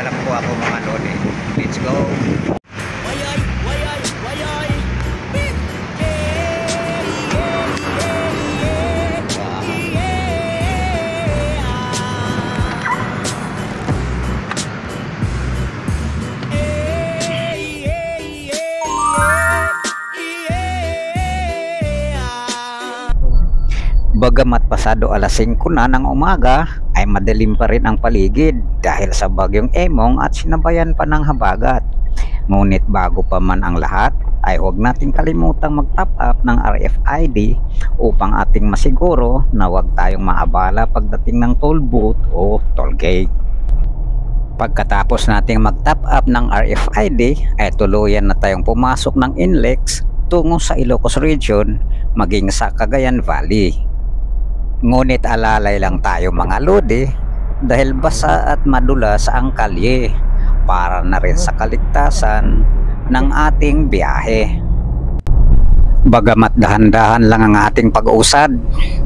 Maglalang po ako mga lodi. Let's go! Wayay, wayay, wayay. Bit. Bagamat pasado alas 5 na ng umaga ay madilim pa rin ang paligid dahil sa bagyong Emong at sinabayan pa ng habagat. Ngunit bago pa man ang lahat ay huwag nating kalimutang mag-top up ng RFID upang ating masiguro na huwag tayong maabala pagdating ng toll booth o toll gate. Pagkatapos nating mag-top up ng RFID ay tuluyan na tayong pumasok ng NLEX tungo sa Ilocos Region maging sa Cagayan Valley. Ngunit alalay lang tayo mga lodi dahil basa at madulas ang kalye para na rin sa kaligtasan ng ating biyahe. Bagamat dahan-dahan lang ang ating pag-usad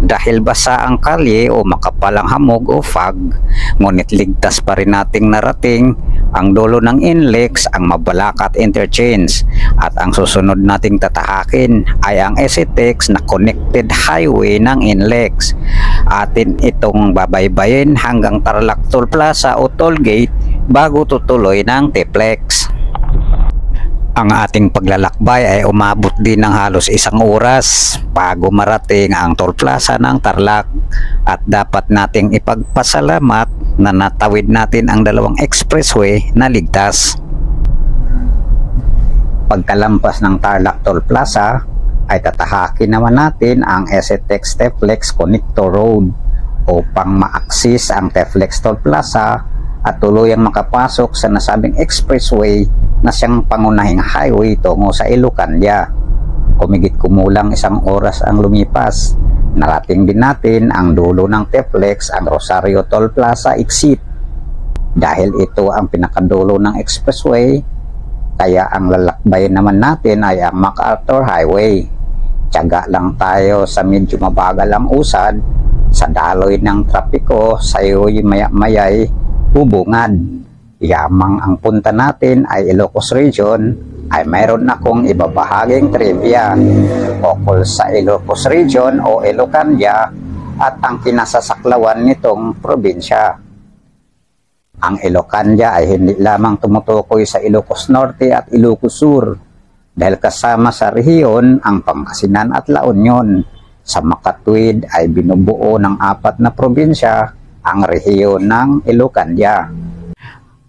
dahil basa ang kalye o makapal ang hamog o fog, ngunit ligtas pa rin nating narating ang dulo ng NLEX, ang Mabalacat Interchange, at ang susunod nating tatahakin ay ang SCTEX na connected highway ng NLEX. Atin itong babaybayin hanggang Tarlac Toll Plaza o Toll Gate bago tutuloy ng TPLEX. Ang ating paglalakbay ay umabot din ng halos 1 oras bago marating ang Toll Plaza ng Tarlac, at dapat nating ipagpasalamat na natawid natin ang 2 expressway na ligtas. Pagkalampas ng Tarlac Toll Plaza ay tatahakin naman natin ang SCTEX TPLEX Connector Road upang ma-access ang TPLEX Toll Plaza at tuluyang makapasok sa nasabing expressway na siyang pangunahing highway tungo sa Ilocandia. Kumigit kumulang 1 oras ang lumipas. Narating din natin ang dulo ng TPLEX, ang Rosario Toll Plaza exit. Dahil ito ang pinakadulo ng expressway, kaya ang lalakbayin naman natin ay ang MacArthur Highway. Tiyaga lang tayo sa medyo mabagal ang usad sa daloy ng trapiko, sayo'y maya-mayay bubungad. Yamang ang punta natin ay Ilocos Region, ay mayroon akong ibabahaging trivia ukol sa Ilocos Region o Ilocandia at ang kinasasaklawan nitong probinsya. Ang Ilocandia ay hindi lamang tumutukoy sa Ilocos Norte at Ilocos Sur dahil kasama sa rehiyon ang Pangasinan at La Union. Sa makatwid ay binubuo ng 4 na probinsya ang rehiyon ng Ilocandia.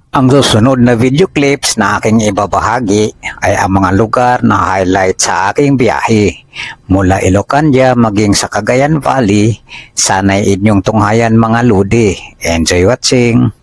Ang susunod na video clips na aking ibabahagi ay ang mga lugar na highlight sa aking biyahe mula Ilocandia maging sa Cagayan Valley. Sana'y inyong tunghayan mga lodi. Enjoy watching!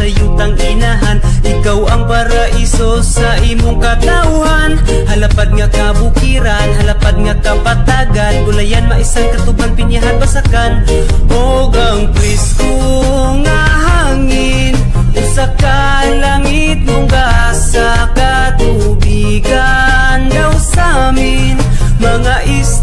sa yutang inahan. Ikaw ang paraiso sa imong katawhan. Halapad nga kabukiran, halapad nga kapatagan. Gulayan maisang katuban, pinyahan basakan. Og ang presko nga hangin, usa ka langit mong gasa katubigan daw sa amin. Mga isda